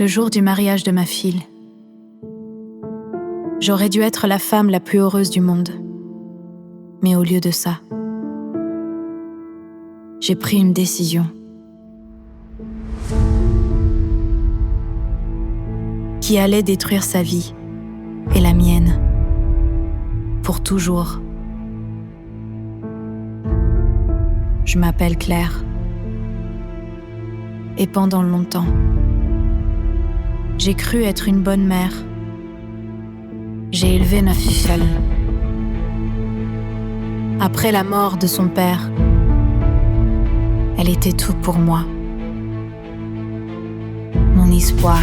le jour du mariage de ma fille. J'aurais dû être la femme la plus heureuse du monde. Mais au lieu de ça, j'ai pris une décision qui allait détruire sa vie et la mienne pour toujours. Je m'appelle Claire. Et pendant longtemps, j'ai cru être une bonne mère. J'ai élevé ma fille seule. Après la mort de son père, elle était tout pour moi. Mon espoir,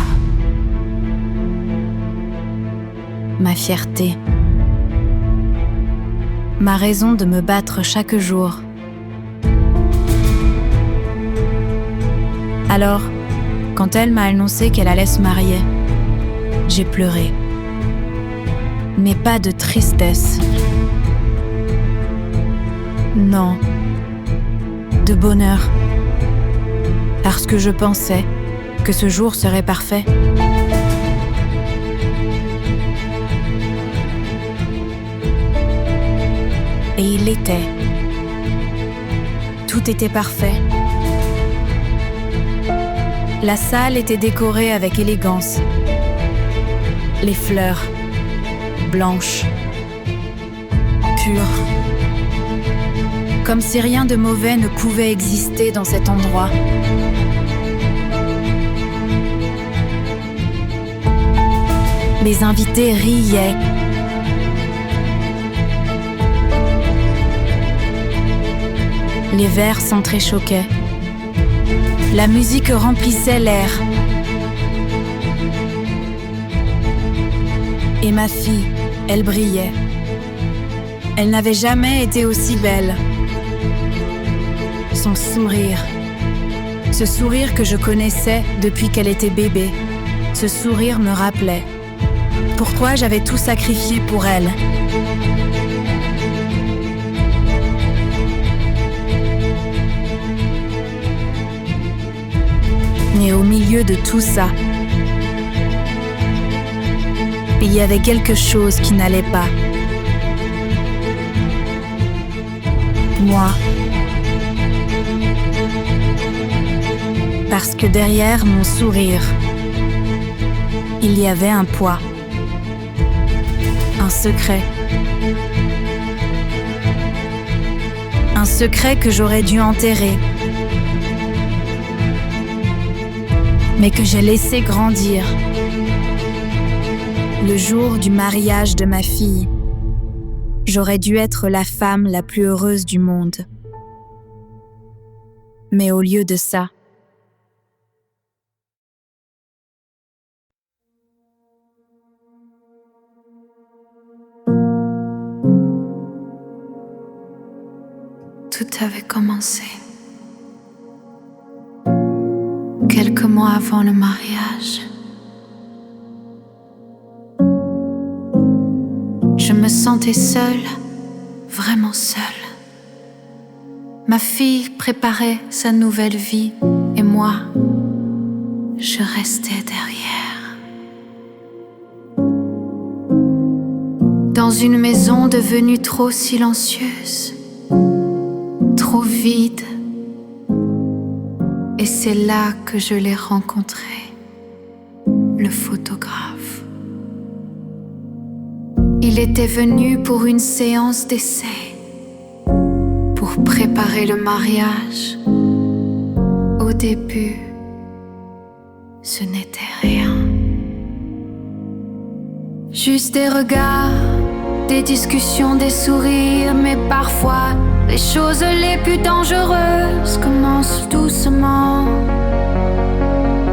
ma fierté, ma raison de me battre chaque jour. Alors, quand elle m'a annoncé qu'elle allait se marier, j'ai pleuré. Mais pas de tristesse. Non, de bonheur. Parce que je pensais que ce jour serait parfait. Et il l'était. Tout était parfait. La salle était décorée avec élégance. Les fleurs, blanches, pures. Comme si rien de mauvais ne pouvait exister dans cet endroit. Les invités riaient. Les verres s'entrechoquaient. La musique remplissait l'air. Et ma fille, elle brillait. Elle n'avait jamais été aussi belle. Son sourire, ce sourire que je connaissais depuis qu'elle était bébé, ce sourire me rappelait pourquoi j'avais tout sacrifié pour elle. Mais au milieu de tout ça, il y avait quelque chose qui n'allait pas. Moi. Parce que derrière mon sourire, il y avait un poids, un secret. Un secret que j'aurais dû enterrer, mais que j'ai laissé grandir. Le jour du mariage de ma fille, j'aurais dû être la femme la plus heureuse du monde. Mais au lieu de ça, tout avait commencé. Quelques mois avant le mariage, je me sentais seule, vraiment seule. Ma fille préparait sa nouvelle vie et moi, je restais derrière. Dans une maison devenue trop silencieuse, trop vide. Et c'est là que je l'ai rencontré, le photographe. Il était venu pour une séance d'essai, pour préparer le mariage. Au début, ce n'était rien. Juste des regards, des discussions, des sourires, mais parfois les choses les plus dangereuses commencent doucement,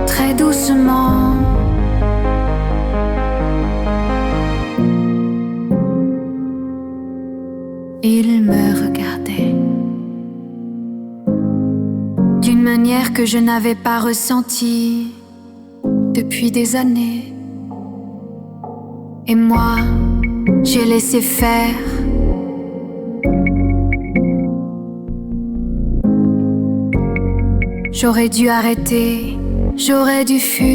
très doucement. Il me regardait d'une manière que je n'avais pas ressentie depuis des années. Et moi, j'ai laissé faire. J'aurais dû arrêter J'aurais dû fuir,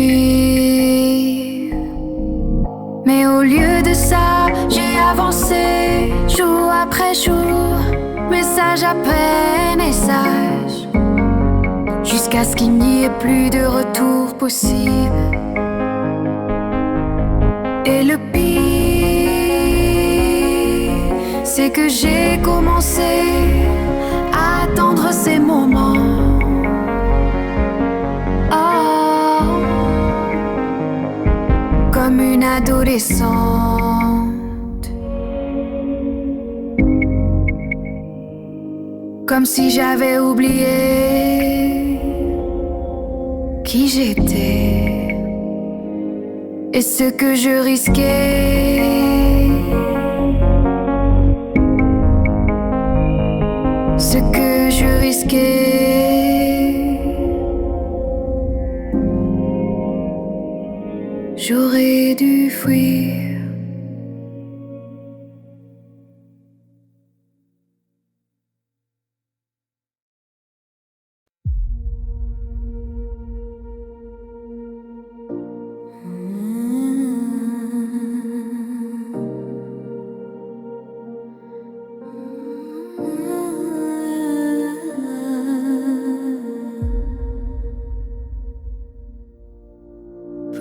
mais au lieu de ça, j'ai avancé jour après jour, message après message, jusqu'à ce qu'il n'y ait plus de retour possible. Et le pire, c'est que j'ai commencé à attendre ces moments. Oh, comme une adolescente, comme si j'avais oublié qui j'étais et ce que je risquais, ce que je risquais. J'aurais dû fuir.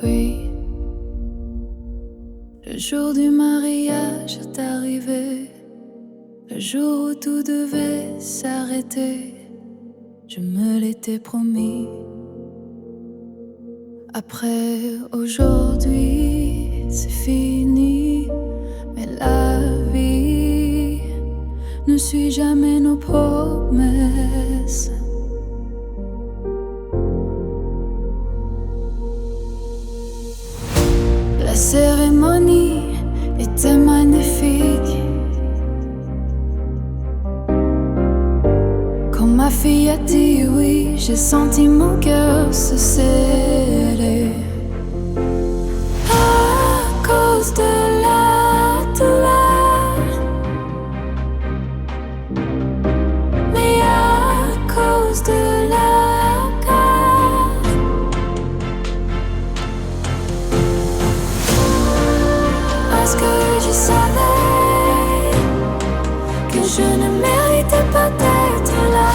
Puis, le jour du mariage est arrivé, le jour où tout devait s'arrêter. Je me l'étais promis. Après aujourd'hui, c'est fini, mais la vie ne suit jamais nos promesses. La cérémonie était magnifique. Quand ma fille a dit oui, j'ai senti mon cœur se sceller. À cause de la douleur, mais à cause de la carte. Parce que je savais que je ne méritais pas d'être là.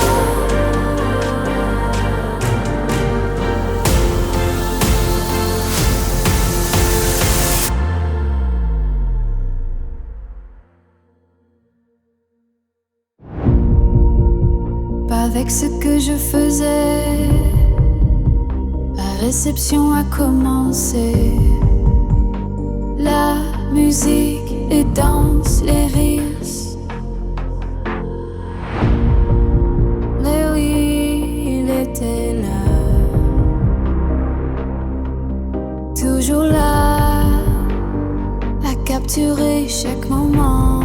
Pas avec ce que je faisais. La réception a commencé. La musique et danse, les rires. Mais oui, il était là, toujours là, à capturer chaque moment.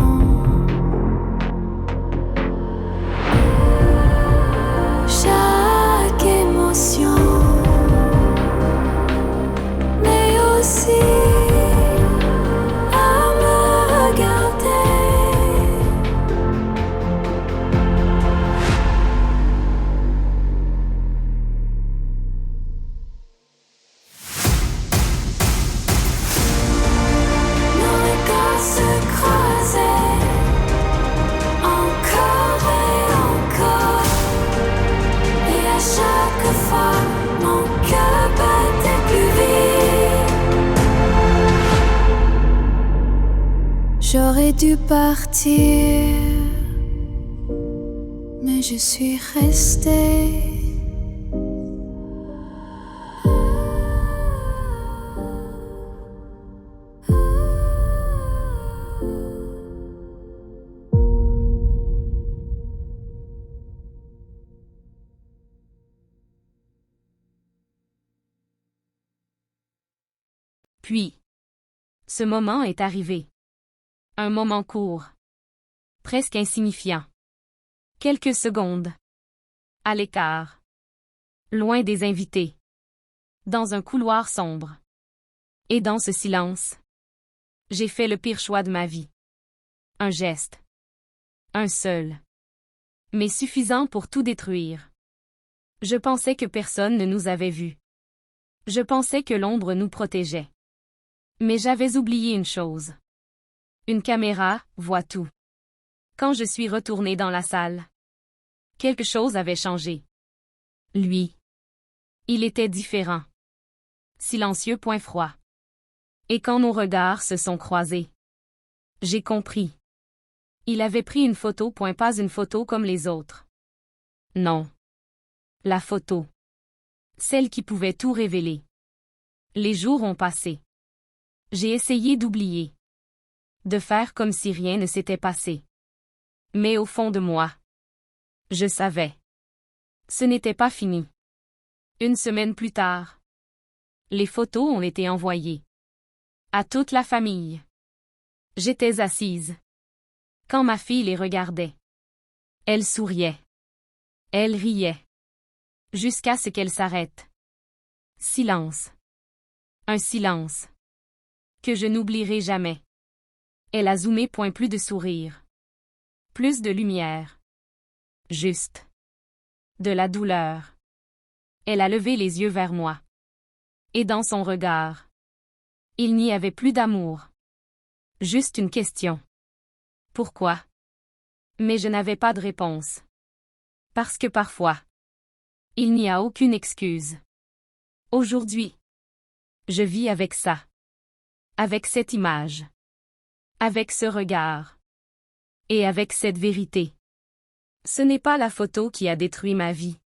Chaque émotion, mais aussi j'aurais dû partir, mais je suis restée. Puis, ce moment est arrivé. Un moment court, presque insignifiant. Quelques secondes. À l'écart. Loin des invités. Dans un couloir sombre. Et dans ce silence, j'ai fait le pire choix de ma vie. Un geste. Un seul. Mais suffisant pour tout détruire. Je pensais que personne ne nous avait vus. Je pensais que l'ombre nous protégeait. Mais j'avais oublié une chose. Une caméra voit tout. Quand je suis retournée dans la salle, quelque chose avait changé. Lui. Il était différent. Silencieux, point froid. Et quand nos regards se sont croisés, j'ai compris. Il avait pris une photo, point pas une photo comme les autres. Non. La photo. Celle qui pouvait tout révéler. Les jours ont passé. J'ai essayé d'oublier. De faire comme si rien ne s'était passé. Mais au fond de moi, je savais. Ce n'était pas fini. Une semaine plus tard, les photos ont été envoyées. À toute la famille. J'étais assise. Quand ma fille les regardait. Elle souriait. Elle riait. Jusqu'à ce qu'elle s'arrête. Silence. Un silence. Que je n'oublierai jamais. Elle a zoomé, point plus de sourire. Plus de lumière. Juste. De la douleur. Elle a levé les yeux vers moi. Et dans son regard, il n'y avait plus d'amour. Juste une question. Pourquoi? Mais je n'avais pas de réponse. Parce que parfois, il n'y a aucune excuse. Aujourd'hui, je vis avec ça. Avec cette image. Avec ce regard. Et avec cette vérité. Ce n'est pas la photo qui a détruit ma vie.